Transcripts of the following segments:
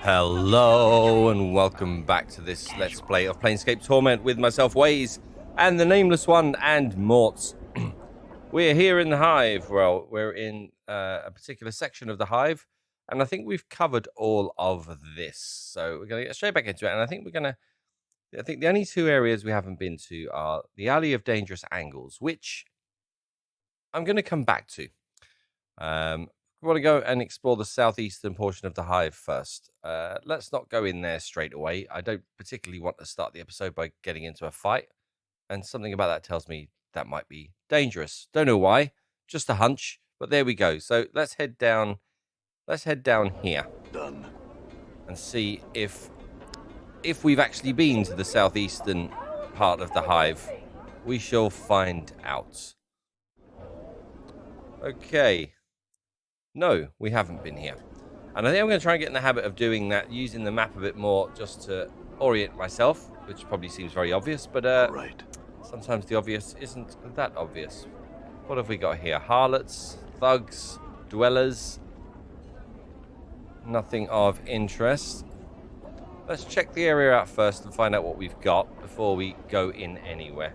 Hello and welcome back to this Let's Play of Planescape Torment with myself, Waze, and the Nameless One, and Morts. We're here in the Hive. Well, we're in a particular section of the Hive, and I think we've covered all of this. So we're going to get straight back into it, and I think the only two areas we haven't been to are the Alley of Dangerous Angles, which I'm going to come back to. We want to go and explore the southeastern portion of the Hive first. Let's not go in there straight away. I don't particularly want to start the episode by getting into a fight, and something about that tells me that might be dangerous. Don't know why, just a hunch, but there we go. So let's head down. Let's head down here. Done. And see if we've actually been to the southeastern part of the Hive. We shall find out. Okay. No, we haven't been here. And I think I'm going to try and get in the habit of doing that, using the map a bit more just to orient myself, which probably seems very obvious, but right. Sometimes the obvious isn't that obvious. What have we got here? Harlots, thugs, dwellers. Nothing of interest. Let's check the area out first and find out what we've got before we go in anywhere.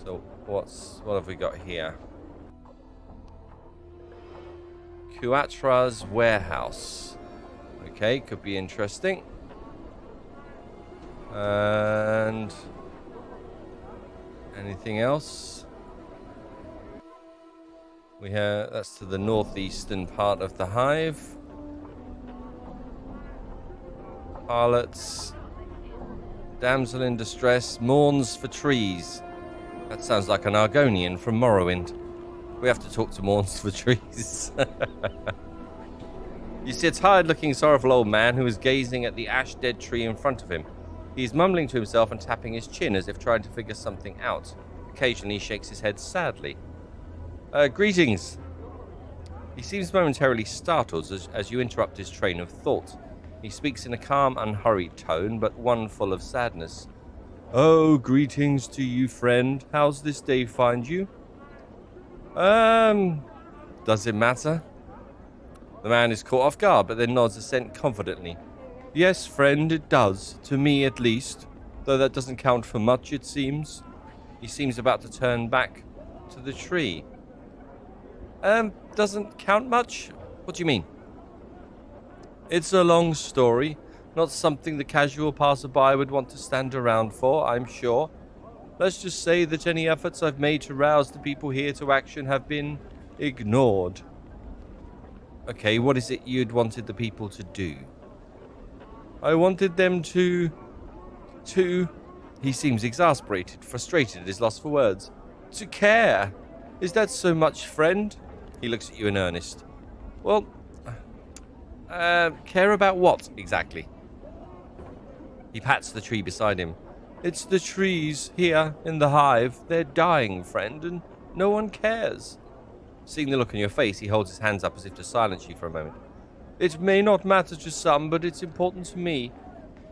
So what have we got here? Kuatra's warehouse. Okay, could be interesting. And anything else? That's to the northeastern part of the Hive. Harlots. Damsel in distress. Mourns-For-Trees. That sounds like an Argonian from Morrowind. We have to talk to Mourns-For-Trees. You see a tired-looking, sorrowful old man who is gazing at the ash-dead tree in front of him. He is mumbling to himself and tapping his chin as if trying to figure something out. Occasionally he shakes his head sadly. Greetings. He seems momentarily startled as you interrupt his train of thought. He speaks in a calm, unhurried tone, but one full of sadness. Oh, greetings to you, friend. How's this day find you? Does it matter? The man is caught off guard, but then nods assent confidently. Yes, friend, it does. To me, at least. Though that doesn't count for much, it seems. He seems about to turn back to the tree. Doesn't count much? What do you mean? It's a long story. Not something the casual passerby would want to stand around for, I'm sure. Let's just say that any efforts I've made to rouse the people here to action have been ignored. Okay, what is it you'd wanted the people to do? I wanted them to... He seems exasperated, frustrated at his loss for words. To care. Is that so much, friend? He looks at you in earnest. Well, care about what, exactly? He pats the tree beside him. It's the trees here in the Hive. They're dying, friend, and no one cares. Seeing the look on your face, he holds his hands up as if to silence you for a moment. It may not matter to some, but it's important to me.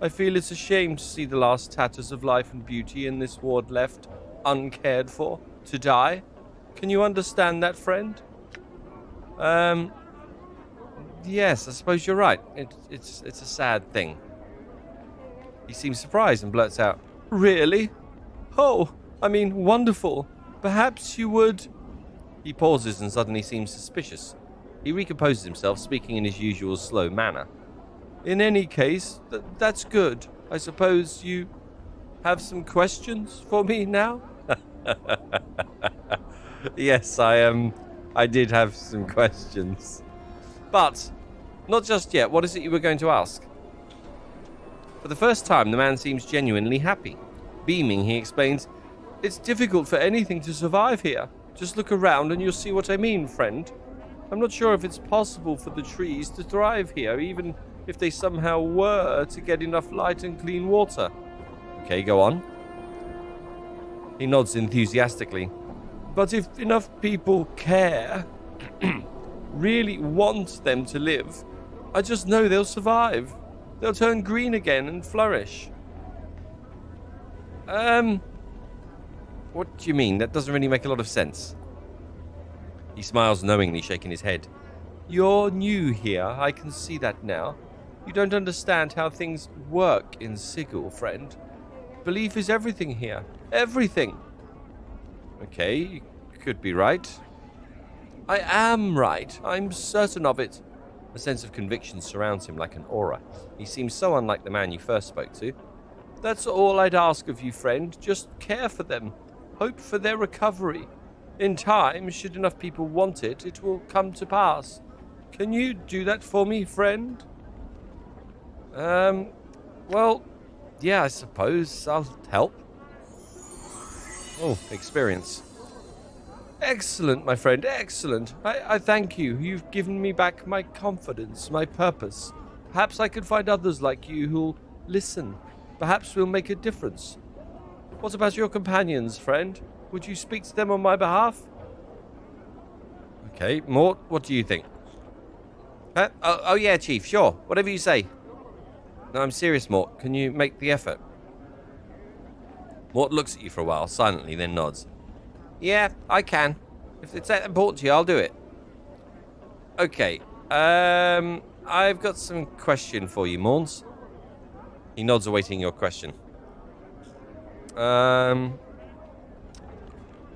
I feel it's a shame to see the last tatters of life and beauty in this ward left, uncared for, to die. Can you understand that, friend? Yes, I suppose you're right. It's a sad thing. He seems surprised and blurts out, Really? Oh, I mean, wonderful. Perhaps you would... He pauses and suddenly seems suspicious. He recomposes himself, speaking in his usual slow manner. In any case, that's good. I suppose you have some questions for me now? Yes, I did have some questions. But, not just yet. What is it you were going to ask? For the first time, the man seems genuinely happy. Beaming, he explains, It's difficult for anything to survive here. Just look around and you'll see what I mean, friend. I'm not sure if it's possible for the trees to thrive here, even if they somehow were to get enough light and clean water. Okay, go on. He nods enthusiastically. But if enough people care, really want them to live, I just know they'll survive. They'll turn green again and flourish. What do you mean? That doesn't really make a lot of sense. He smiles knowingly, shaking his head. You're new here, I can see that now. You don't understand how things work in Sigil, friend. Belief is everything here. Everything. Okay, you could be right. I am right. I'm certain of it. A sense of conviction surrounds him like an aura. He seems so unlike the man you first spoke to. That's all I'd ask of you, friend. Just care for them. Hope for their recovery. In time, should enough people want it, it will come to pass. Can you do that for me, friend? Well, yeah, I suppose I'll help. Oh, experience. Excellent, my friend, excellent. I thank you. You've given me back my confidence, my purpose. Perhaps I could find others like you who'll listen. Perhaps we'll make a difference. What about your companions, friend? Would you speak to them on my behalf? Okay, Mort, what do you think? Oh yeah, Chief, sure. Whatever you say. No, I'm serious, Mort. Can you make the effort? Mort looks at you for a while, silently, then nods. Yeah, I can. If it's that important to you, I'll do it. Okay. I've got some question for you, Mourns. He nods, awaiting your question.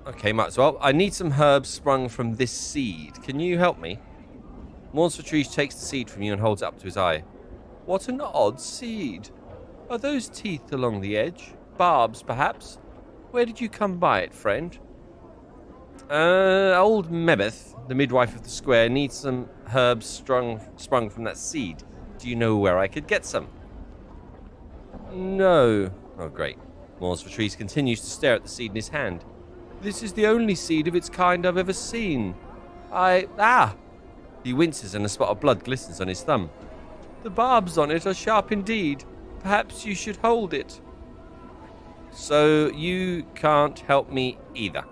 Okay, might as well. I need some herbs sprung from this seed. Can you help me? Mourns-For-Trees takes the seed from you and holds it up to his eye. What an odd seed. Are those teeth along the edge? Barbs, perhaps? Where did you come by it, friend? Old Mebeth, the midwife of the square, needs some herbs sprung from that seed. Do you know where I could get some? No. Oh, great. Mourns-For-Trees continues to stare at the seed in his hand. This is the only seed of its kind I've ever seen. He winces and a spot of blood glistens on his thumb. The barbs on it are sharp indeed. Perhaps you should hold it. So you can't help me either.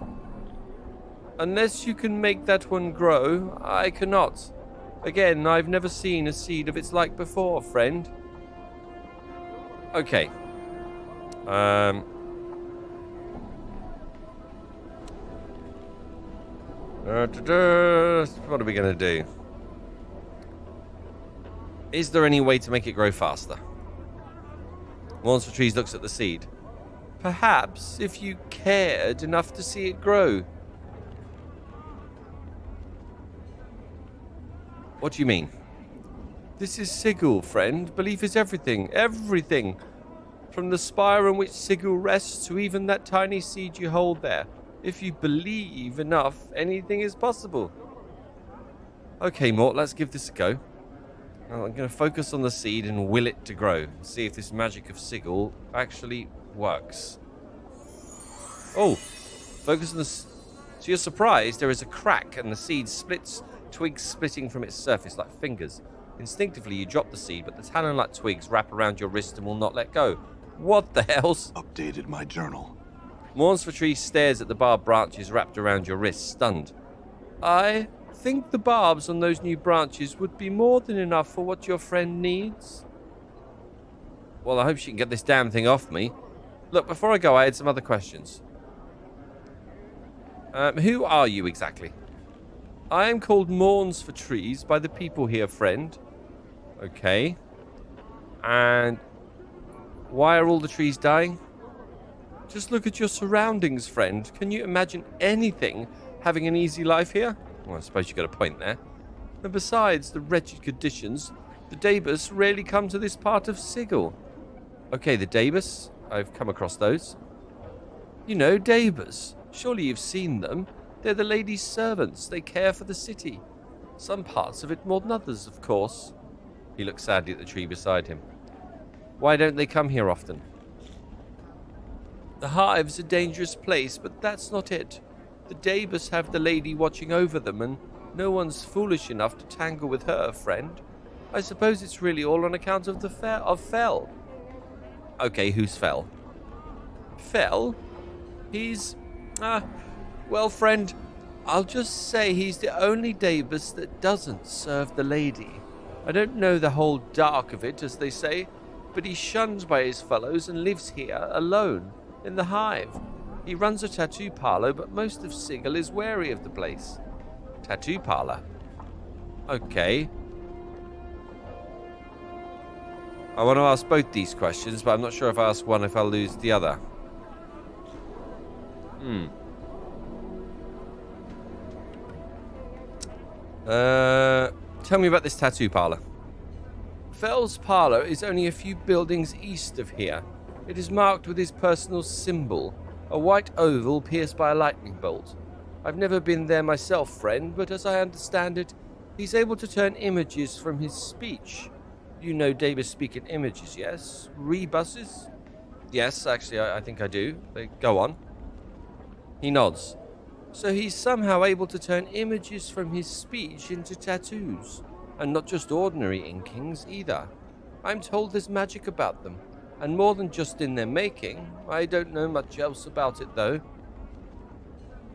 Unless you can make that one grow, I cannot. Again, I've never seen a seed of its like before, friend. Okay. What are we going to do? Is there any way to make it grow faster? Mourns-For-Trees looks at the seed. Perhaps if you cared enough to see it grow. What do you mean? This is Sigil, friend. Belief is everything. Everything. From the spire on which Sigil rests to even that tiny seed you hold there. If you believe enough, anything is possible. Okay, Mort, let's give this a go. Now, I'm going to focus on the seed and will it to grow. See if this magic of Sigil actually works. Oh, focus on the... To your surprise, there is a crack and the seed splits, twigs splitting from its surface like fingers. Instinctively, you drop the seed, but the talon-like twigs wrap around your wrist and will not let go. What the hell's... Updated my journal. Mourns-For-Trees stares at the barbed branches wrapped around your wrist, stunned. I think the barbs on those new branches would be more than enough for what your friend needs. Well, I hope she can get this damn thing off me. Look, before I go, I had some other questions. Who are you exactly? I am called Mourns-For-Trees by the people here, friend. Okay. And why are all the trees dying? Just look at your surroundings, friend. Can you imagine anything having an easy life here? Well, I suppose you got a point there. And besides the wretched conditions, the Dabus rarely come to this part of Sigil. Okay, the Dabus. I've come across those. You know, Dabus. Surely you've seen them. They're the lady's servants. They care for the city. Some parts of it more than others, of course. He looks sadly at the tree beside him. Why don't they come here often? The hive's a dangerous place, but that's not it. The Dabus have the lady watching over them, and no one's foolish enough to tangle with her, friend. I suppose it's really all on account of the Fel. Okay, who's Fel? Fel? He's... well, friend, I'll just say he's the only Dabus that doesn't serve the lady. I don't know the whole dark of it, as they say, but he's shunned by his fellows and lives here alone, in the hive. He runs a tattoo parlor, but most of Sigil is wary of the place. Tattoo parlor? Okay. I want to ask both these questions, but I'm not sure if I ask one if I'll lose the other. Tell me about this tattoo parlor. Fell's parlor is only a few buildings east of here. It is marked with his personal symbol, a white oval pierced by a lightning bolt. I've never been there myself, friend, but as I understand it, he's able to turn images from his speech. You know Davis speak in images, yes? Rebuses? Yes, actually, I think I do. Go on. He nods. So he's somehow able to turn images from his speech into tattoos. And not just ordinary inkings either. I'm told there's magic about them. And more than just in their making. I don't know much else about it, though.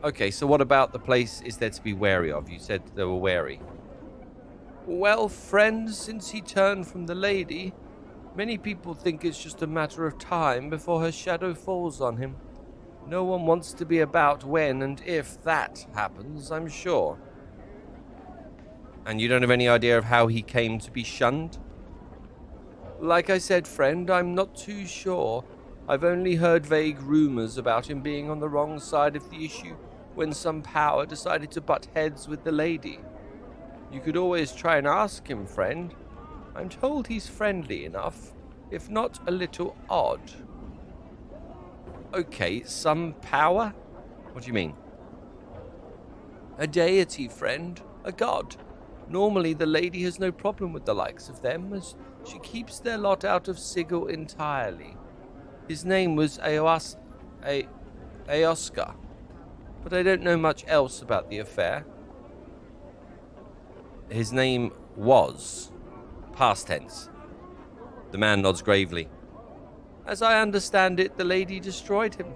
Okay, so what about the place is there to be wary of? You said they were wary. Well, friend, since he turned from the lady, many people think it's just a matter of time before her shadow falls on him. No one wants to be about when and if that happens, I'm sure. And you don't have any idea of how he came to be shunned? Like I said, friend, I'm not too sure. I've only heard vague rumors about him being on the wrong side of the issue when some power decided to butt heads with the lady. You could always try and ask him, friend. I'm told he's friendly enough, if not a little odd. Okay, some power? What do you mean? A deity, friend. A god. Normally the lady has no problem with the likes of them, as she keeps their lot out of Sigil entirely. His name was Aoska, but I don't know much else about the affair. His name was. Past tense. The man nods gravely. As I understand it, the lady destroyed him.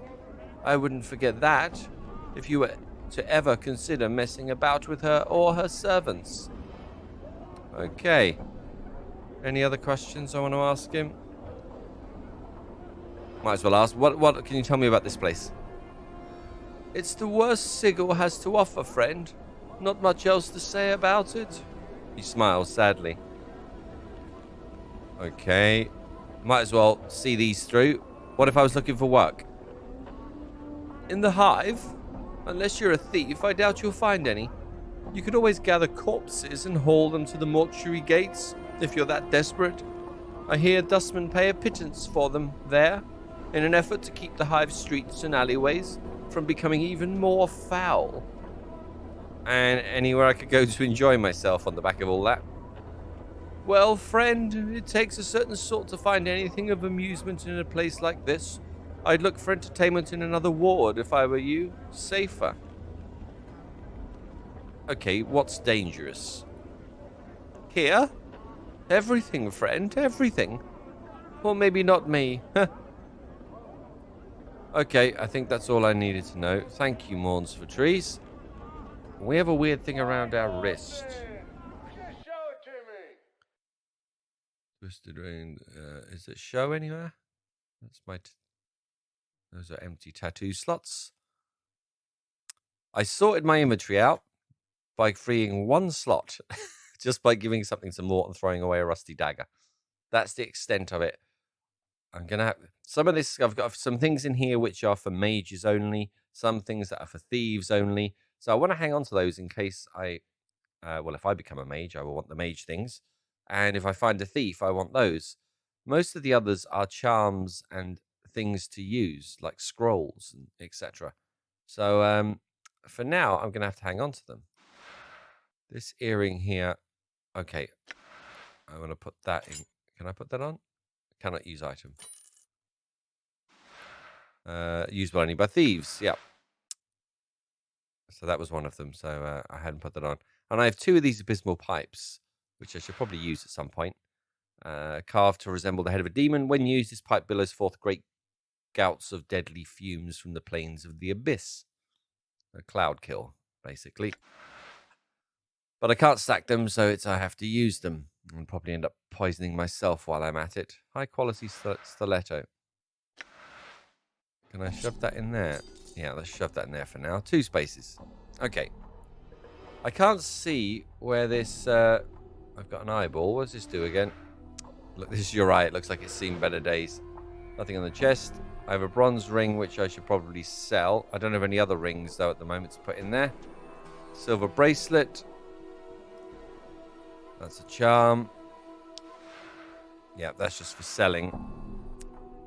I wouldn't forget that, if you were to ever consider messing about with her or her servants. Okay. Any other questions I want to ask him? Might as well ask. What can you tell me about this place? It's the worst Sigil has to offer, friend. Not much else to say about it. He smiles sadly. Okay. Might as well see these through. What if I was looking for work? In the hive? Unless you're a thief, I doubt you'll find any. You could always gather corpses and haul them to the mortuary gates, if you're that desperate. I hear dustmen pay a pittance for them there, in an effort to keep the hive streets and alleyways from becoming even more foul. And anywhere I could go to enjoy myself on the back of all that. Well, friend, it takes a certain sort to find anything of amusement in a place like this. I'd look for entertainment in another ward if I were you. Safer. Okay, what's dangerous? Here? Everything, friend, everything. Or maybe not me. Okay, I think that's all I needed to know. Thank you, Mourns-For-Trees. We have a weird thing around our wrist. Twisted ring. Is it show anywhere? That's my. Those are empty tattoo slots. I sorted my inventory out by freeing one slot, just by giving something to Mort and throwing away a rusty dagger. That's the extent of it. I'm gonna have some of this. I've got some things in here which are for mages only. Some things that are for thieves only. So I want to hang on to those in case if I become a mage, I will want the mage things. And if I find a thief, I want those. Most of the others are charms and things to use, like scrolls and etc. So for now, I'm going to have to hang on to them. This earring here. Okay. I want to put that in. Can I put that on? Cannot use item. Usable only by thieves. Yeah. So that was one of them. So I hadn't put that on. And I have two of these abysmal pipes, which I should probably use at some point. Carved to resemble the head of a demon. When used, this pipe billows forth great gouts of deadly fumes from the plains of the abyss. A cloud kill, basically. But I can't stack them, so I have to use them. And probably end up poisoning myself while I'm at it. High quality stiletto. Can I shove that in there? Yeah, let's shove that in there for now. 2 spaces. Okay. I can't see where this... I've got an eyeball. What does this do again? Look, this is your eye. It looks like it's seen better days. Nothing on the chest. I have a bronze ring, which I should probably sell. I don't have any other rings, though, at the moment to put in there. Silver bracelet. That's a charm. Yeah, that's just for selling.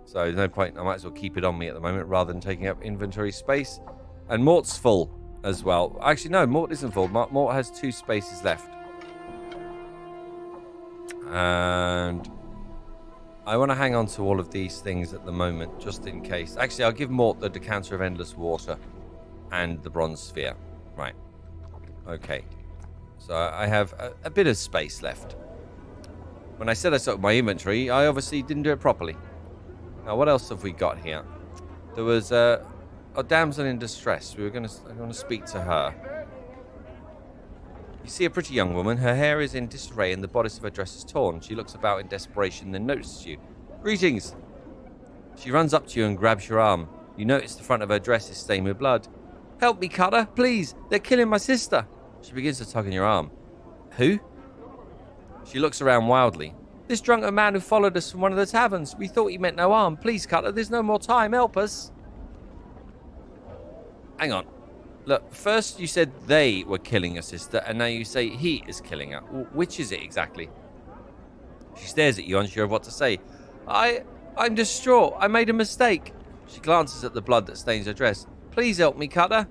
So no point. I might as well keep it on me at the moment rather than taking up inventory space. And Mort's full as well. Actually, no, Mort isn't full. Mort has 2 spaces left. And I want to hang on to all of these things at the moment, just in case. Actually, I'll give Mort the decanter of endless water and the bronze sphere. Right. Okay. So I have a bit of space left. When I said I sorted my inventory, I obviously didn't do it properly. Now, what else have we got here? There was a damsel in distress. I'm going to speak to her. You see a pretty young woman. Her hair is in disarray and the bodice of her dress is torn. She looks about in desperation, then notices you. Greetings. She runs up to you and grabs your arm. You notice the front of her dress is stained with blood. Help me, Cutter, please. They're killing my sister. She begins to tug on your arm. Who? She looks around wildly. This drunken man who followed us from one of the taverns. We thought he meant no harm. Please, Cutter, there's no more time. Help us. Hang on. Look, first you said they were killing your sister, and now you say he is killing her. Which is it exactly? She stares at you, unsure of what to say. I'm distraught. I made a mistake. She glances at the blood that stains her dress. Please help me, Cutter.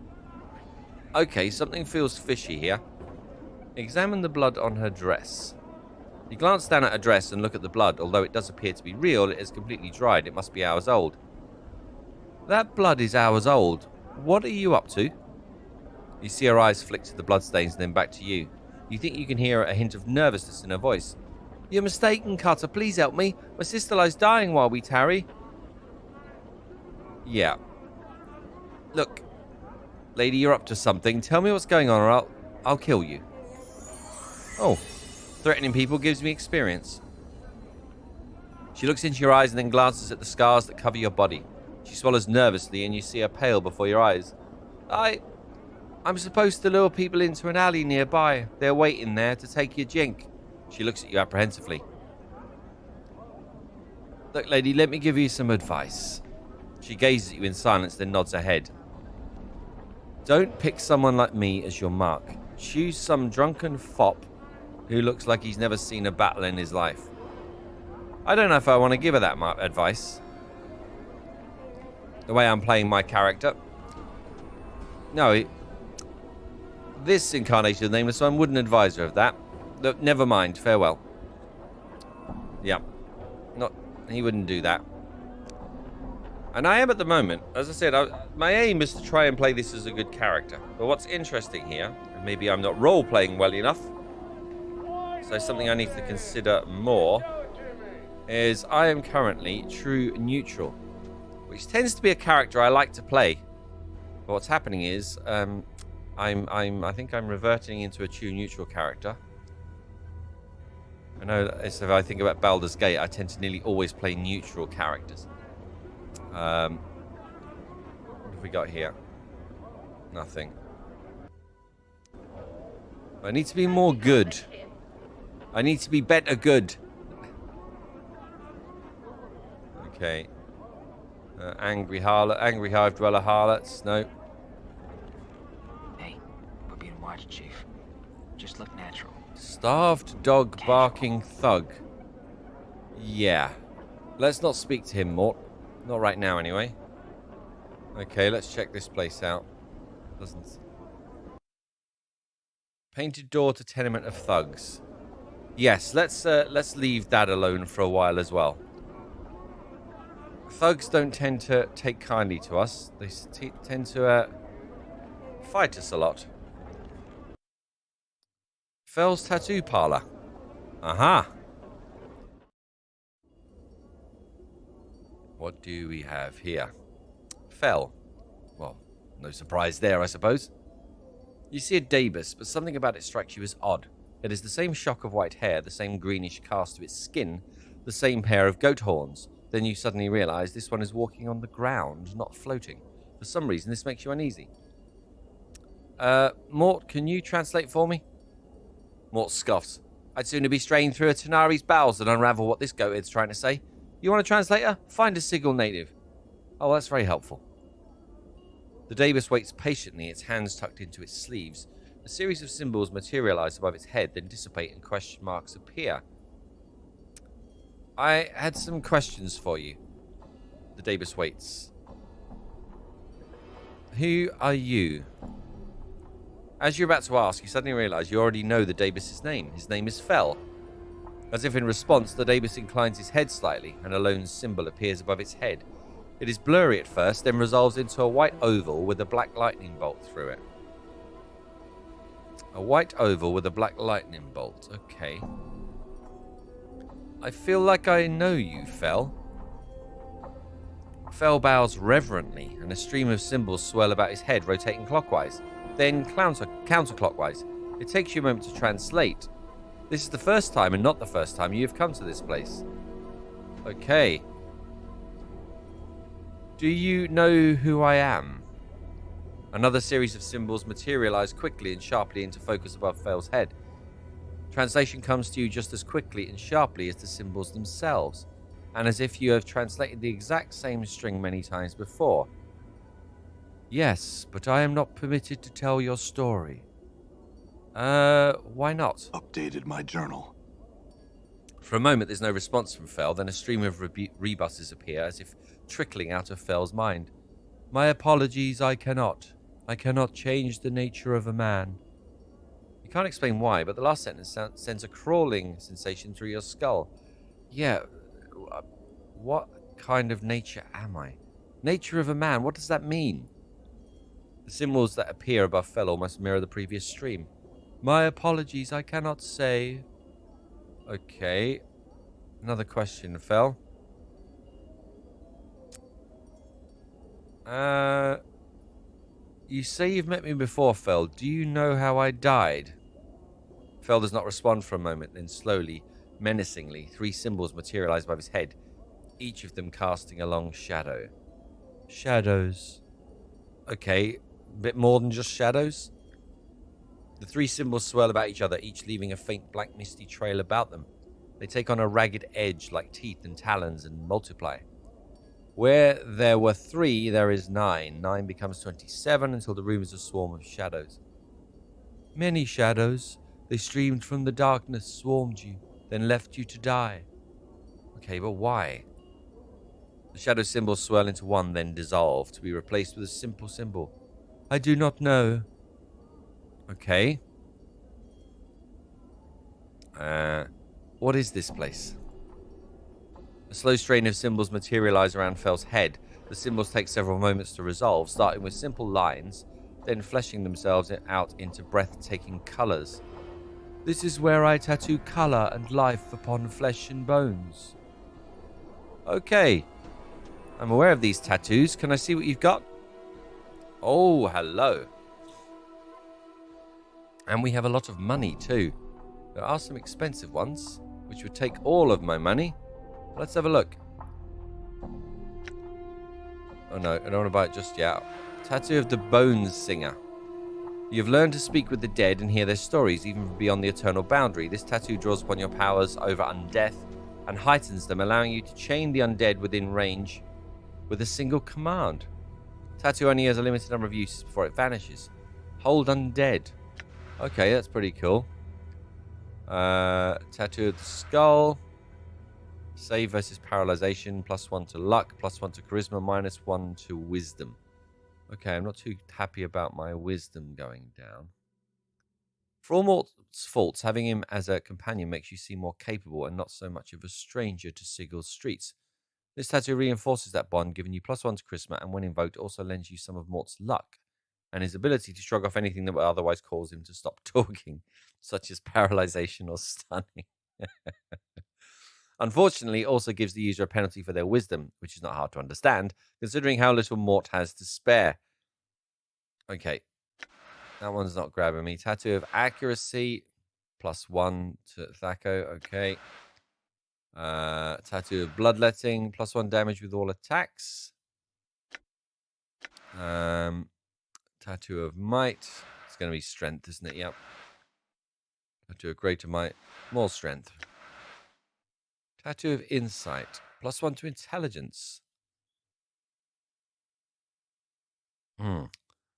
Okay, something feels fishy here. Examine the blood on her dress. You glance down at her dress and look at the blood. Although it does appear to be real, it is completely dried. It must be hours old. That blood is hours old. What are you up to? You see her eyes flick to the bloodstains and then back to you. You think you can hear a hint of nervousness in her voice. You're mistaken, Cutter. Please help me. My sister lies dying while we tarry. Yeah. Look, lady, you're up to something. Tell me what's going on or I'll kill you. Oh, threatening people gives me experience. She looks into your eyes and then glances at the scars that cover your body. She swallows nervously and you see her pale before your eyes. I'm supposed to lure people into an alley nearby. They're waiting there to take your jink. She looks at you apprehensively. Look, lady, let me give you some advice. She gazes at you in silence, then nods her head. Don't pick someone like me as your mark. Choose some drunken fop who looks like he's never seen a battle in his life. I don't know if I want to give her that advice. The way I'm playing my character. No, this incarnation of the Nameless One wouldn't advise her of that. Look, never mind. Farewell. Yeah. He wouldn't do that. And I am at the moment, as I said, my aim is to try and play this as a good character. But what's interesting here, and maybe I'm not role-playing well enough, so something I need to consider more, is I am currently true neutral, which tends to be a character I like to play. But what's happening is, I think I'm reverting into a true neutral character. I know that if I think about Baldur's Gate, I tend to nearly always play neutral characters. What have we got here? Nothing. I need to be more good. I need to be better good. Okay. Angry hive dweller harlots. No. Hey, we're being watched, Chief. Just look natural. Starved dog barking thug. Yeah. Let's not speak to him, Mort. Not right now, anyway. Okay, let's check this place out. Doesn't. Painted door to tenement of thugs. Yes, let's leave that alone for a while as well. Thugs don't tend to take kindly to us. They tend to fight us a lot. Fell's Tattoo Parlor. Aha. What do we have here? Fell. Well, no surprise there, I suppose. You see a Dabus, but something about it strikes you as odd. It is the same shock of white hair, the same greenish cast to its skin, the same pair of goat horns. Then you suddenly realize this one is walking on the ground, not floating. For some reason, this makes you uneasy. Mort, can you translate for me? Mort scoffs. I'd sooner be straying through a Tanari's bowels than unravel what this goathead's trying to say. You want a translator? Find a Sigil native. Oh, that's very helpful. The Davis waits patiently, its hands tucked into its sleeves. A series of symbols materialize above its head, then dissipate and question marks appear. I had some questions for you. The Davis waits. Who are you? As you're about to ask, you suddenly realize you already know the Davis's name. His name is Fel. As if in response, the Davis inclines his head slightly, and a lone symbol appears above its head. It is blurry at first, then resolves into a white oval with a black lightning bolt through it. A white oval with a black lightning bolt. Okay. I feel like I know you, Fel. Fel bows reverently, and a stream of symbols swirl about his head, rotating clockwise, then counterclockwise. It takes you a moment to translate. This is the first time, and not the first time, you have come to this place. Okay. Do you know who I am? Another series of symbols materialize quickly and sharply into focus above Fel's head. Translation comes to you just as quickly and sharply as the symbols themselves, and as if you have translated the exact same string many times before. Yes, but I am not permitted to tell your story. Why not? Updated my journal. For a moment, there's no response from Fel, then a stream of rebuses appear, as if trickling out of Fel's mind. My apologies, I cannot. I cannot change the nature of a man. You can't explain why, but the last sentence sends a crawling sensation through your skull. Yeah, what kind of nature am I? Nature of a man, what does that mean? The symbols that appear above Fel almost mirror the previous stream. My apologies, I cannot say. Okay. Another question, Fel. You say you've met me before, Fel. Do you know how I died? Fel does not respond for a moment, then slowly, menacingly, 3 symbols materialize above his head, each of them casting a long shadow. Shadows. Okay, a bit more than just shadows? The 3 symbols swirl about each other, each leaving a faint black misty trail about them. They take on a ragged edge like teeth and talons and multiply. Where there were 3, there is 9. 9 becomes 27 until the room is a swarm of shadows. Many shadows. They streamed from the darkness, swarmed you, then left you to die. Okay, but why? The shadow symbols swirl into one, then dissolve, to be replaced with a simple symbol. I do not know. Okay. What is this place? A slow strain of symbols materialize around Fel's head. The symbols take several moments to resolve, starting with simple lines, then fleshing themselves out into breathtaking colors. This is where I tattoo color and life upon flesh and bones. Okay. I'm aware of these tattoos. Can I see what you've got? Oh, hello. And we have a lot of money too. There are some expensive ones, which would take all of my money. Let's have a look. Oh no, I don't want to buy it just yet. Tattoo of the Bones Singer. You have learned to speak with the dead and hear their stories, even from beyond the eternal boundary. This tattoo draws upon your powers over undeath and heightens them, allowing you to chain the undead within range with a single command. Tattoo only has a limited number of uses before it vanishes. Hold undead. Okay, that's pretty cool. Tattoo of the Skull. Save versus paralyzation. +1 to luck. +1 to charisma. -1 to wisdom. Okay, I'm not too happy about my wisdom going down. For all Mort's faults, having him as a companion makes you seem more capable and not so much of a stranger to Sigil's streets. This tattoo reinforces that bond, giving you +1 to charisma, and when invoked, also lends you some of Mort's luck and his ability to shrug off anything that would otherwise cause him to stop talking, such as paralyzation or stunning. Unfortunately, it also gives the user a penalty for their wisdom, which is not hard to understand, considering how little Mort has to spare. Okay, that one's not grabbing me. Tattoo of Accuracy, +1 to Thaco, okay. Tattoo of Bloodletting, +1 damage with all attacks. Tattoo of Might, it's going to be Strength, isn't it? Yep. Tattoo of greater might, more strength. Tattoo of insight, +1 to intelligence.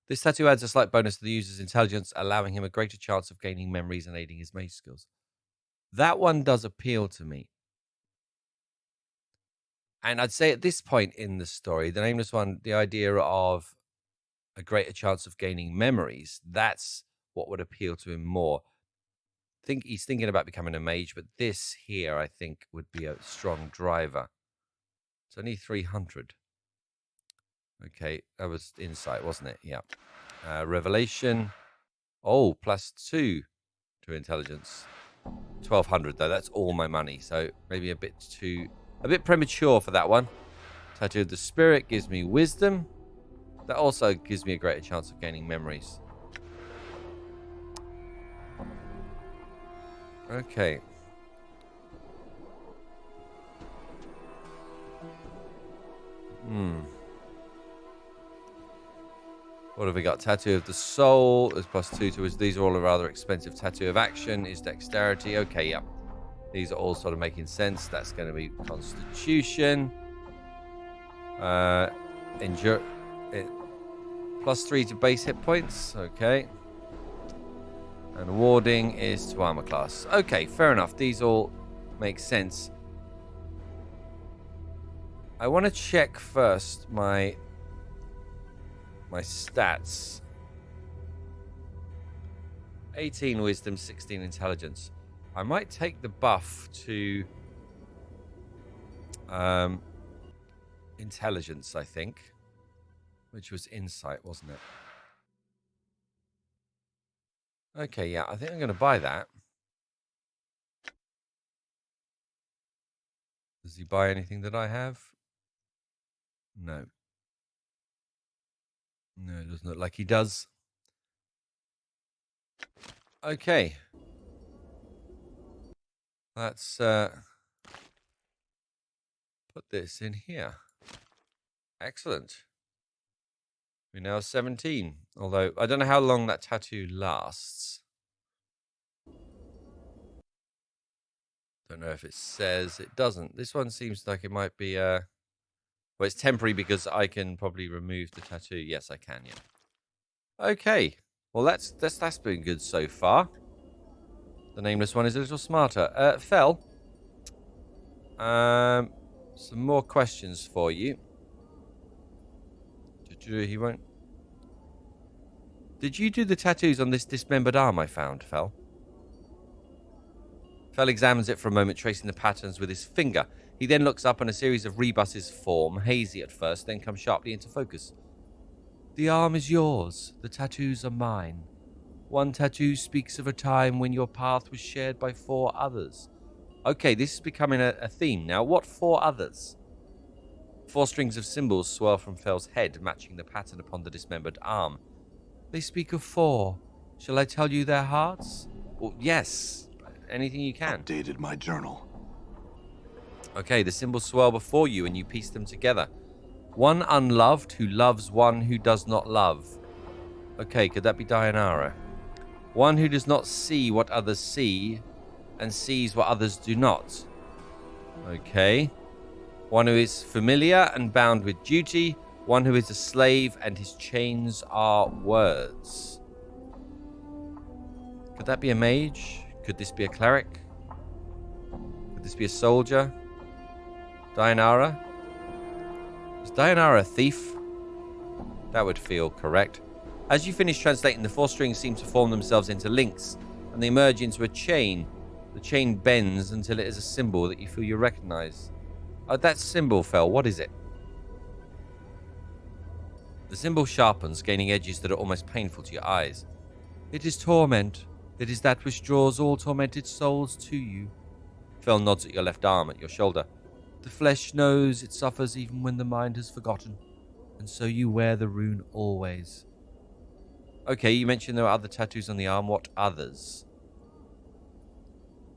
This tattoo adds a slight bonus to the user's intelligence, allowing him a greater chance of gaining memories and aiding his mage skills. That one does appeal to me. And I'd say at this point in the story, the Nameless One, the idea of a greater chance of gaining memories, that's what would appeal to him more. I think he's thinking about becoming a mage, but this here, I think, would be a strong driver. It's only 300. Okay, that was insight, wasn't it? Yeah. Revelation. Oh, +2 to intelligence. 1,200 though. That's all my money, so maybe a bit premature for that one. Tattoo of the Spirit gives me wisdom. That also gives me a greater chance of gaining memories. Okay. What have we got? Tattoo of the Soul is +2 to his. These are all a rather expensive. Tattoo of Action is Dexterity. Okay, yeah. These are all sort of making sense. That's going to be Constitution. Endure. +3 to base hit points. Okay. And warding is to armor class. Okay, fair enough. These all make sense. I want to check first my stats. 18 wisdom, 16 intelligence. I might take the buff to intelligence, I think, which was insight, wasn't it? Okay, yeah, I think I'm going to buy that. Does he buy anything that I have? No. No, it doesn't look like he does. Okay. Let's put this in here. Excellent. We're now 17. Although, I don't know how long that tattoo lasts. Don't know if it says. It doesn't. This one seems like it might be... well, it's temporary because I can probably remove the tattoo. Yes, I can, yeah. Okay. Well, that's been good so far. The Nameless One is a little smarter. Fel, some more questions for you. He won't. Did you do the tattoos on this dismembered arm I found, Fel? Fel examines it for a moment, tracing the patterns with his finger. He then looks up and a series of rebuses form, hazy at first, then come sharply into focus. The arm is yours. The tattoos are mine. One tattoo speaks of a time when your path was shared by 4 others. Okay, this is becoming a theme now. What 4 others? 4 strings of symbols swirl from Fel's head, matching the pattern upon the dismembered arm. They speak of 4. Shall I tell you their hearts? Well, yes. Anything you can. Updated my journal. Okay, the symbols swirl before you and you piece them together. One unloved who loves one who does not love. Okay, could that be Dianara? One who does not see what others see and sees what others do not. Okay. One who is familiar and bound with duty. One who is a slave and his chains are words. Could that be a mage? Could this be a cleric? Could this be a soldier? Dianara? Is Dianara a thief? That would feel correct. As you finish translating, the 4 strings seem to form themselves into links, and they merge into a chain. The chain bends until it is a symbol that you feel you recognize. Oh, that symbol, Fel. What is it? The symbol sharpens, gaining edges that are almost painful to your eyes. It is torment. It is that which draws all tormented souls to you. Fel nods at your left arm, at your shoulder. The flesh knows it suffers even when the mind has forgotten, and so you wear the rune always. Okay, you mentioned there are other tattoos on the arm. What others?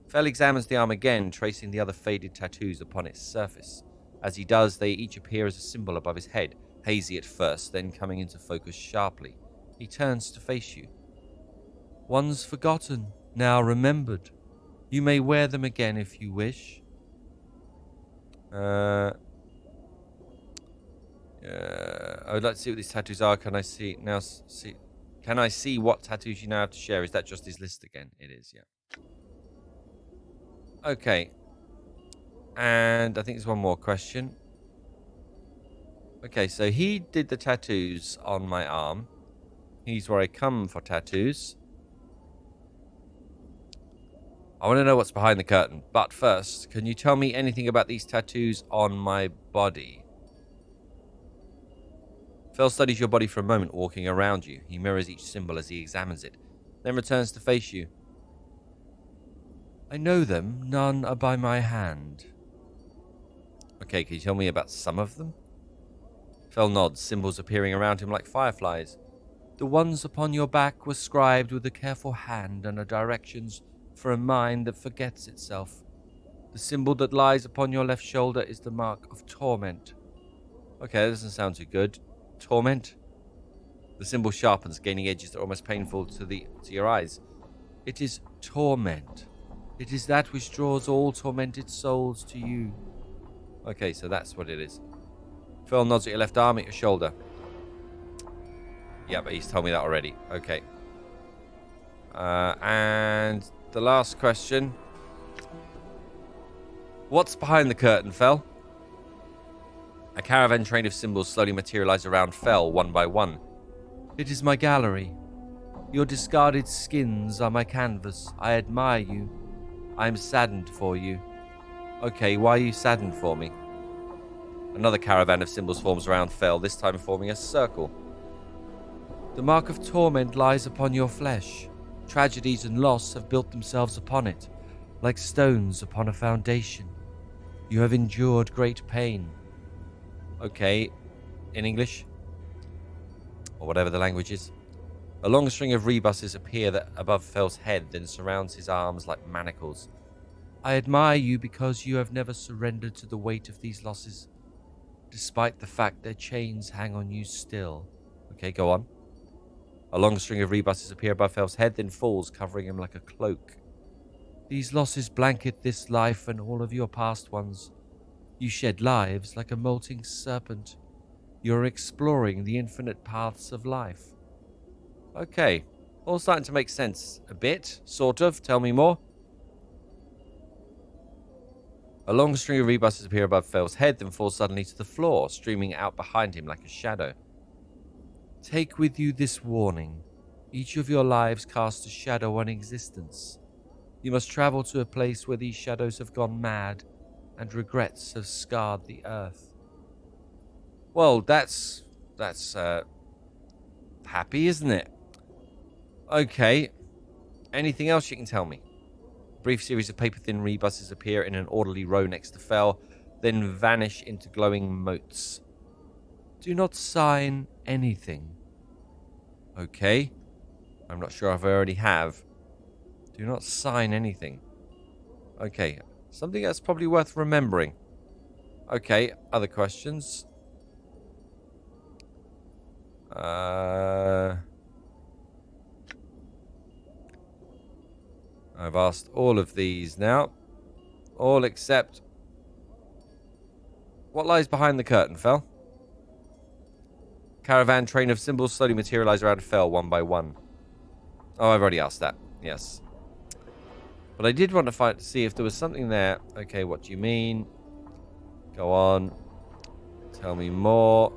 Fel examines the arm again, tracing the other faded tattoos upon its surface. As he does, they each appear as a symbol above his head, hazy at first, then coming into focus sharply. He turns to face you. One's forgotten, now remembered. You may wear them again if you wish. I would like to see what these tattoos are. Can I see now? Can I see what tattoos you now have to share? Is that just his list again? It is, yeah. Okay. And I think there's one more question. Okay, so he did the tattoos on my arm. He's where I come for tattoos. I want to know what's behind the curtain. But first, can you tell me anything about these tattoos on my body? Fel studies your body for a moment, walking around you. He mirrors each symbol as he examines it, then returns to face you. I know them. None are by my hand. Okay, can you tell me about some of them? Fel nods, symbols appearing around him like fireflies. The ones upon your back were scribed with a careful hand and are directions for a mind that forgets itself. The symbol that lies upon your left shoulder is the mark of Torment. Okay, that doesn't sound too good. Torment? The symbol sharpens, gaining edges that are almost painful to your eyes. It is Torment. It is that which draws all tormented souls to you. Okay, so that's what it is. Phil nods at your left arm, at your shoulder. Yeah, but he's told me that already. Okay. And the last question. What's behind the curtain, Fel? A caravan train of symbols slowly materialize around Fel, one by one. It is my gallery. Your discarded skins are my canvas. I admire you. I am saddened for you. Okay, why are you saddened for me? Another caravan of symbols forms around Fel, this time forming a circle. The mark of torment lies upon your flesh. Tragedies and loss have built themselves upon it, like stones upon a foundation. You have endured great pain. Okay, in English, or whatever the language is. A long string of rebuses appear that above Fel's head, then surrounds his arms like manacles. I admire you because you have never surrendered to the weight of these losses, despite the fact their chains hang on you still. Okay, go on. A long string of rebuses appear above Fel's head, then falls, covering him like a cloak. These losses blanket this life and all of your past ones. You shed lives like a molting serpent. You're exploring the infinite paths of life. Okay, all starting to make sense a bit, sort of. Tell me more. A long string of rebuses appear above Fel's head, then fall suddenly to the floor, streaming out behind him like a shadow. Take with you this warning. Each of your lives casts a shadow on existence. You must travel to a place where these shadows have gone mad, and regrets have scarred the earth. Well, that's happy, isn't it? Okay. Anything else you can tell me? A brief series of paper-thin rebuses appear in an orderly row next to Fel, then vanish into glowing motes. Do not sign anything. Okay. I'm not sure if I already have. Do not sign anything. Okay. Something that's probably worth remembering. Okay, other questions? I've asked all of these now. All except... What lies behind the curtain, Fel? Caravan train of symbols slowly materialize around Fel, one by one. Oh, I've already asked that. Yes. But I did want to see if there was something there. Okay, what do you mean? Go on. Tell me more.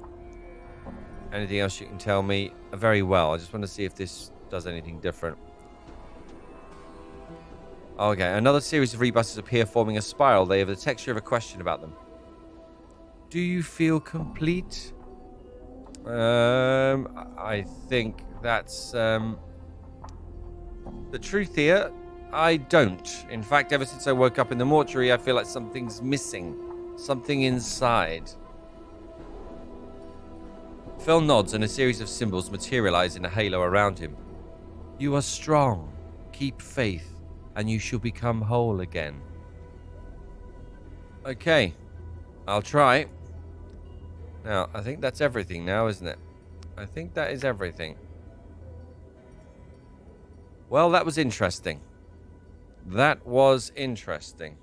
Anything else you can tell me? Very well. I just want to see if this does anything different. Okay, another series of rebuses appear, forming a spiral. They have the texture of a question about them. Do you feel complete? I think that's the truth here. I don't. In fact, ever since I woke up in the mortuary, I feel like something's missing. Something inside. Fel nods and a series of symbols materialize in a halo around him. You are strong. Keep faith, and you shall become whole again. Okay. I'll try. Now, I think that's everything now, isn't it? I think that is everything. Well, that was interesting. That was interesting.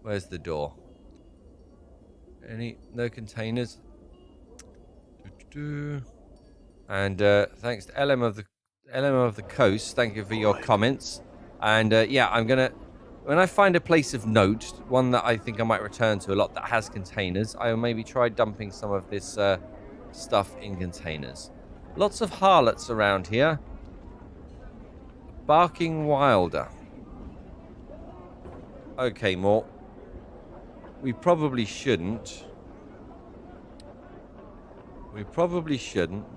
Where's the door? No containers. And thanks to LM of the Coast. Thank you for your comments. And yeah, I'm gonna, when I find a place of note, one that I think I might return to a lot that has containers, I'll maybe try dumping some of this stuff in containers. Lots of harlots around here. Barking Wilder. Okay, Mort. We probably shouldn't.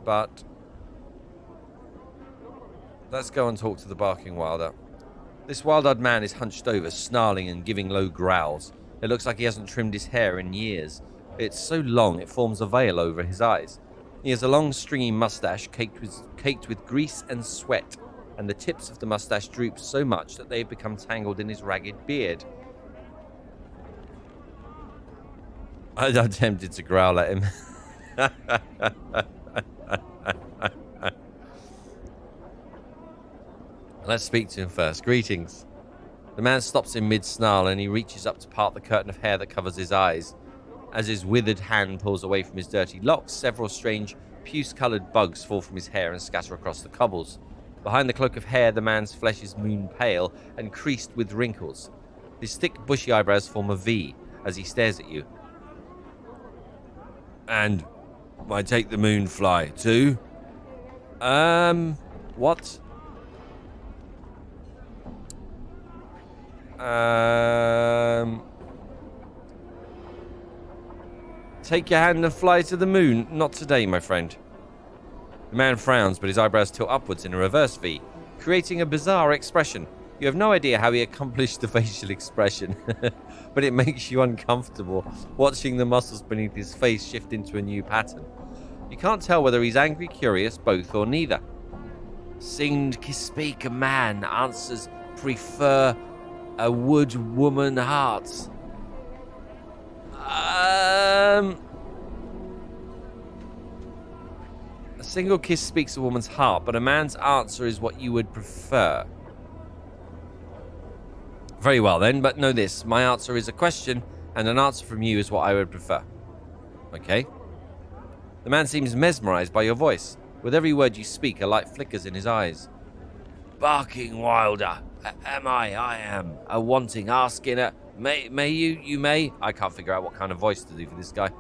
But let's go and talk to the Barking Wilder. This wild-eyed man is hunched over, snarling and giving low growls. It looks like he hasn't trimmed his hair in years. It's so long it forms a veil over his eyes. He has a long, stringy mustache caked with grease and sweat, and the tips of the mustache droop so much that they've become tangled in his ragged beard. I'm tempted to growl at him. Let's speak to him first. Greetings. The man stops in mid-snarl and he reaches up to part the curtain of hair that covers his eyes. As his withered hand pulls away from his dirty locks, several strange, puce-coloured bugs fall from his hair and scatter across the cobbles. Behind the cloak of hair, the man's flesh is moon-pale and creased with wrinkles. His thick, bushy eyebrows form a V as he stares at you. And I take the moonfly too? What? Take your hand and fly to the moon. Not today, my friend. The man frowns, but his eyebrows tilt upwards in a reverse V, creating a bizarre expression. You have no idea how he accomplished the facial expression, but it makes you uncomfortable watching the muscles beneath his face shift into a new pattern. You can't tell whether he's angry, curious, both, or neither. Singed speak a man, answers prefer a wood woman hearts. A single kiss speaks a woman's heart, but a man's answer is what you would prefer. Very well then, but know this. My answer is a question, and an answer from you is what I would prefer. Okay? The man seems mesmerized by your voice. With every word you speak, a light flickers in his eyes. Barking Wilder. I am. A wanting, asking, may you may. I can't figure out what kind of voice to do for this guy.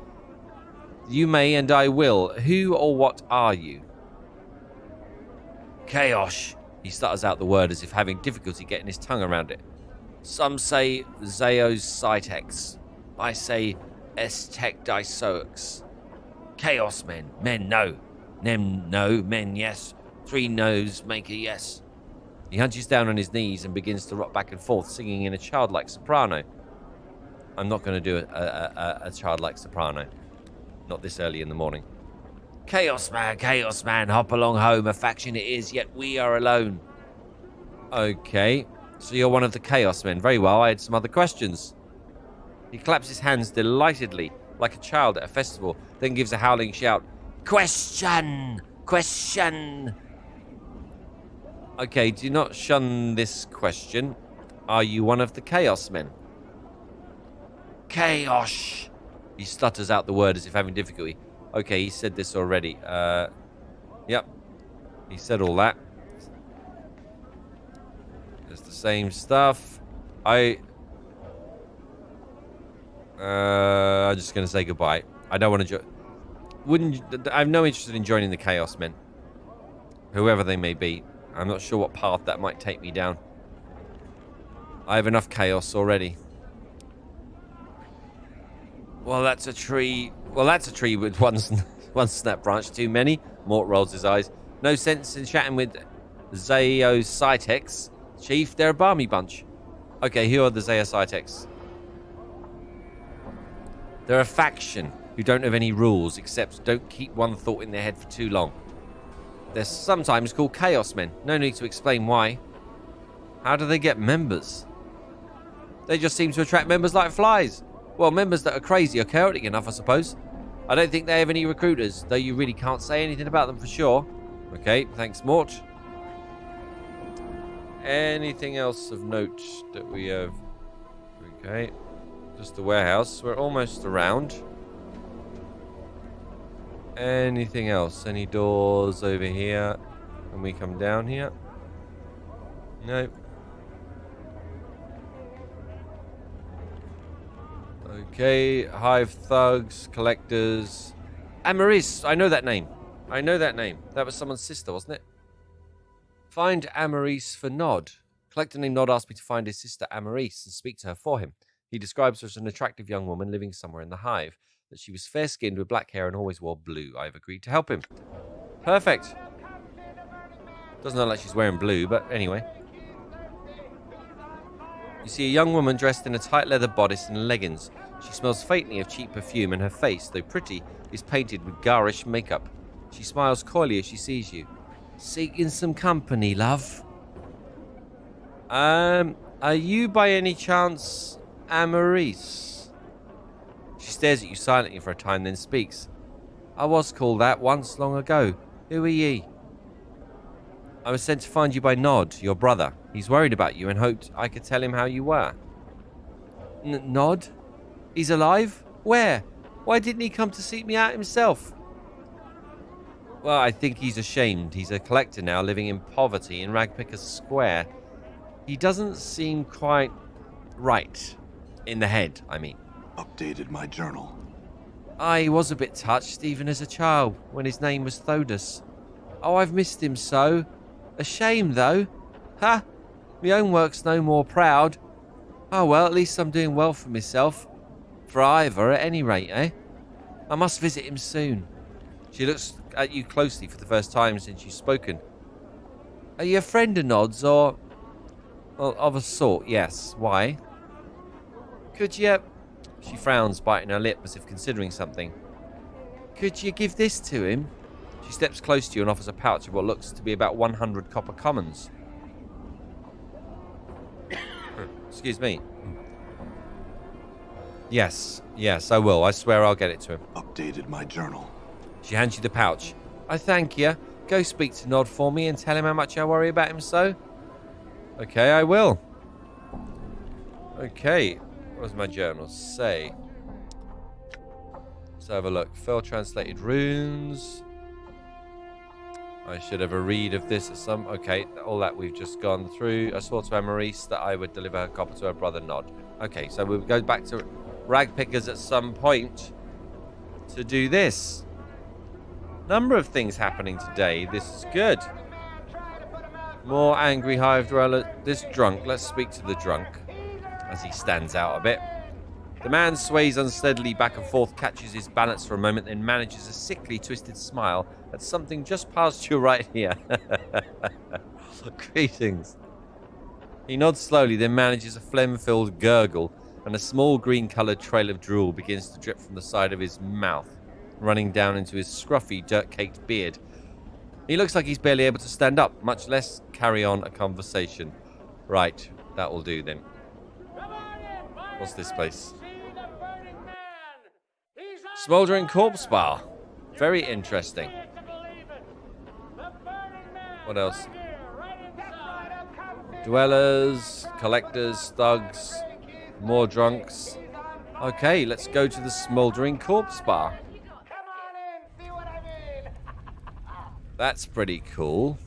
You may and I will. Who or what are you? Chaos. He stutters out the word as if having difficulty getting his tongue around it. Some say Zeos Cytex. I say Estecdisox. Chaos men. Men no. Nem no. Men yes. 3 no's make a yes. He hunches down on his knees and begins to rock back and forth, singing in a childlike soprano. I'm not going to do a childlike soprano. Not this early in the morning. Chaos man, hop along home. A faction it is, yet we are alone. Okay, so you're one of the Chaos men. Very well, I had some other questions. He claps his hands delightedly, like a child at a festival, then gives a howling shout. Question! Okay, do not shun this question. Are you one of the Chaos men? Chaos! He stutters out the word as if having difficulty. Okay, he said this already. Yep. He said all that. It's the same stuff. I'm just going to say goodbye. I don't want to I have no interest in joining the Chaos Men. Whoever they may be. I'm not sure what path that might take me down. I have enough chaos already. Well, that's a tree. Well, that's a tree with one snap branch too many. Mort rolls his eyes. No sense in chatting with Zeocytex. Chief, they're a balmy bunch. Okay, who are the Zeocytex? They're a faction who don't have any rules except don't keep one thought in their head for too long. They're sometimes called Chaos Men. No need to explain why. How do they get members? They just seem to attract members like flies. Well, members that are crazy or chaotic enough, I suppose. I don't think they have any recruiters, though you really can't say anything about them for sure. Okay, thanks, Mort. Anything else of note that we have? Okay. Just the warehouse. We're almost around. Anything else? Any doors over here? Can we come down here? Nope. Okay. Hive thugs, collectors. Amaris. I know that name. I know that name. That was someone's sister, wasn't it? Find Amaris for Nod. Collector named Nod asked me to find his sister Amaris and speak to her for him. He describes her as an attractive young woman living somewhere in the hive, that she was fair-skinned with black hair and always wore blue. I have agreed to help him. Perfect. Doesn't look like she's wearing blue, but anyway. You see a young woman dressed in a tight leather bodice and leggings. She smells faintly of cheap perfume, and her face, though pretty, is painted with garish makeup. She smiles coyly as she sees you. Seeking some company, love? Are you by any chance Amaris? She stares at you silently for a time, then speaks. I was called that once long ago. Who are ye? I was sent to find you by Nod, your brother. He's worried about you and hoped I could tell him how you were. Nod? He's alive? Where? Why didn't he come to seek me out himself? Well, I think he's ashamed. He's a collector now, living in poverty in Ragpicker's Square. He doesn't seem quite right. In the head, I mean. Updated my journal. I was a bit touched, even as a child, when his name was Thodus. Oh, I've missed him so. A shame, though. Ha! My own work's no more proud. Oh, well, at least I'm doing well for myself. For Ivor, at any rate, eh? I must visit him soon. She looks at you closely for the first time since you've spoken. Are you a friend of Nod's, or... Well, of a sort, yes. Why? Could you... She frowns, biting her lip as if considering something. Could you give this to him? She steps close to you and offers a pouch of what looks to be about 100 copper commons. Excuse me. Yes, I will. I swear I'll get it to him. Updated my journal. She hands you the pouch. I thank you. Go speak to Nod for me and tell him how much I worry about him so. Okay, I will. Okay. What does my journal say? Let's have a look. Fail translated runes. I should have a read of this at some... Okay, all that we've just gone through. I swore to Amaris that I would deliver her copper to her brother Nod. Okay, so we'll go back to Ragpickers at some point to do this. Number of things happening today. This is good. More angry hive dweller. This drunk. Let's speak to the drunk as he stands out a bit. The man sways unsteadily back and forth, catches his balance for a moment, then manages a sickly, twisted smile at something just past your right here. Greetings. He nods slowly, then manages a phlegm-filled gurgle, and a small green-coloured trail of drool begins to drip from the side of his mouth, running down into his scruffy, dirt-caked beard. He looks like he's barely able to stand up, much less carry on a conversation. Right, that will do then. What's this place? Smoldering Corpse Bar. Very interesting. What else? Dwellers, collectors, thugs, more drunks. Okay, let's go to the Smoldering Corpse Bar. That's pretty cool.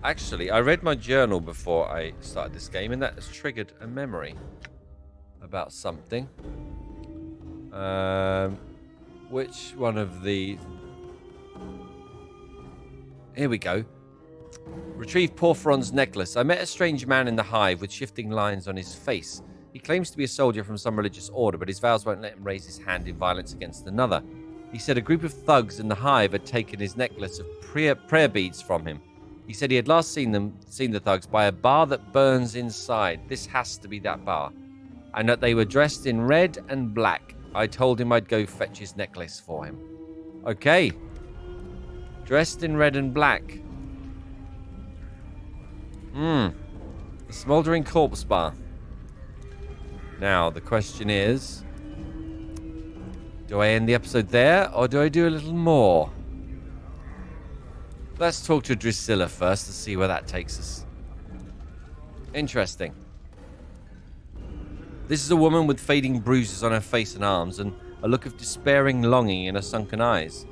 Actually, I read my journal before I started this game, and that has triggered a memory about something. Which one of the... Here we go. Retrieve Porphyron's necklace. I met a strange man in the hive with shifting lines on his face. He claims to be a soldier from some religious order, but his vows won't let him raise his hand in violence against another. He said a group of thugs in the hive had taken his necklace of prayer beads from him. He said he had last seen the thugs by a bar that burns inside. This has to be that bar. And that they were dressed in red and black. I told him I'd go fetch his necklace for him. Okay. Dressed in red and black. The Smoldering Corpse Bar. Now, the question is... Do I end the episode there, or do I do a little more? Let's talk to Drusilla first to see where that takes us. Interesting. This is a woman with fading bruises on her face and arms and a look of despairing longing in her sunken eyes.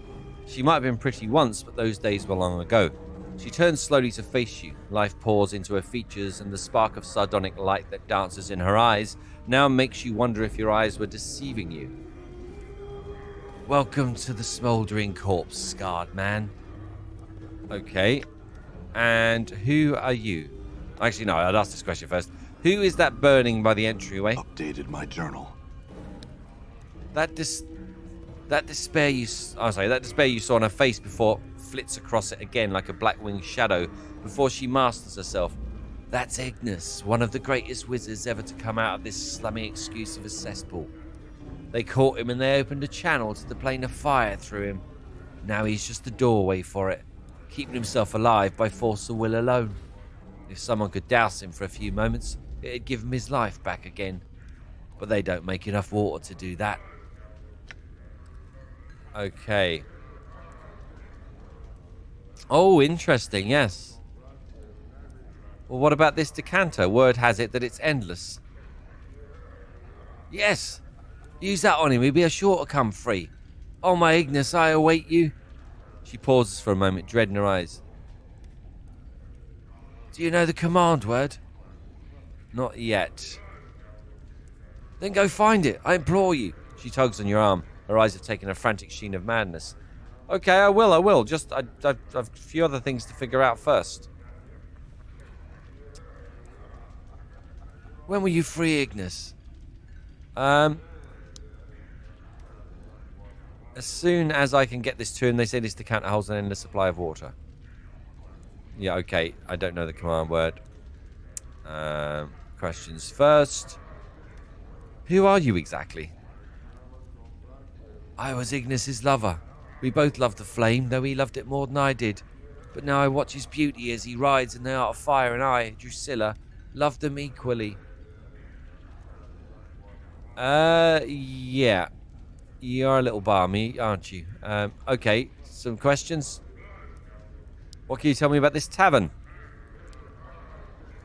She might have been pretty once, but those days were long ago. She turns slowly to face you. Life pours into her features, and the spark of sardonic light that dances in her eyes now makes you wonder if your eyes were deceiving you. Welcome to the Smoldering Corpse, scarred man. Okay. And who are you? Actually, no, I'd ask this question first. Who is that burning by the entryway? Updated my journal. That despair you saw on her face before flits across it again like a black-winged shadow before she masters herself. That's Ignis, one of the greatest wizards ever to come out of this slummy excuse of a cesspool. They caught him and they opened a channel to the plane of fire through him. Now he's just the doorway for it, keeping himself alive by force of will alone. If someone could douse him for a few moments, it'd give him his life back again. But they don't make enough water to do that. Okay. Oh, interesting, yes. Well, what about this decanter? Word has it that it's endless. Yes! Use that on him, he'll be sure to come free. Oh, my Ignis, I await you. She pauses for a moment, dread in her eyes. Do you know the command word? Not yet. Then go find it, I implore you. She tugs on your arm. Her eyes have taken a frantic sheen of madness. Okay, I will. Just, I've a few other things to figure out first. When will you free Ignis? As soon as I can get this to him. They say this decanter holds an endless supply of water. Yeah, okay. I don't know the command word. Questions first. Who are you exactly? I was Ignis's lover. We both loved the flame, though he loved it more than I did. But now I watch his beauty as he rides in the art of fire, and I, Drusilla, loved them equally. Yeah. You're a little balmy, aren't you? Okay, some questions? What can you tell me about this tavern?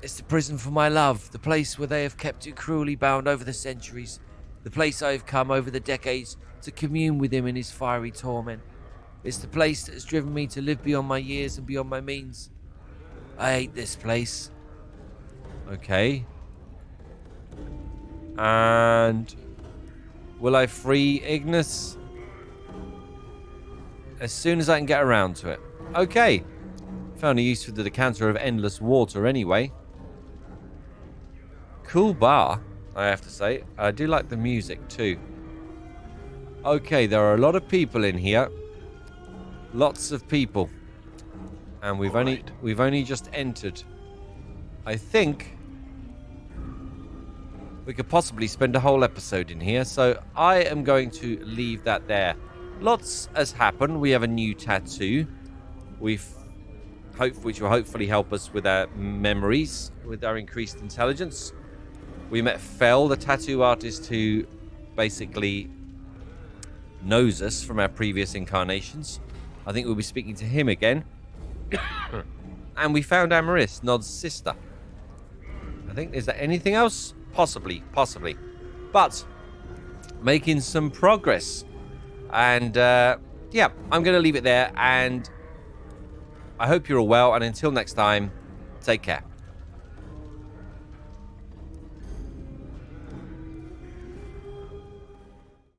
It's the prison for my love, the place where they have kept it cruelly bound over the centuries, the place I have come over the decades to commune with him in his fiery torment. It's the place that has driven me to live beyond my years and beyond my means. I hate this place. Okay. And will I free Ignis? As soon as I can get around to it. Okay. Found a use for the decanter of endless water anyway. Cool bar, I have to say. I do like the music too. Okay, there are a lot of people in here. Lots of people. And we've only just entered. I think we could possibly spend a whole episode in here, so I am going to leave that there. Lots has happened. We have a new tattoo. Which will hopefully help us with our memories, with our increased intelligence. We met Fel, the tattoo artist who basically knows us from our previous incarnations. I think we'll be speaking to him again. And we found Amaris, Nod's sister. I think, is there anything else? Possibly. But making some progress. And yeah, I'm going to leave it there. And I hope you're all well. And until next time, take care.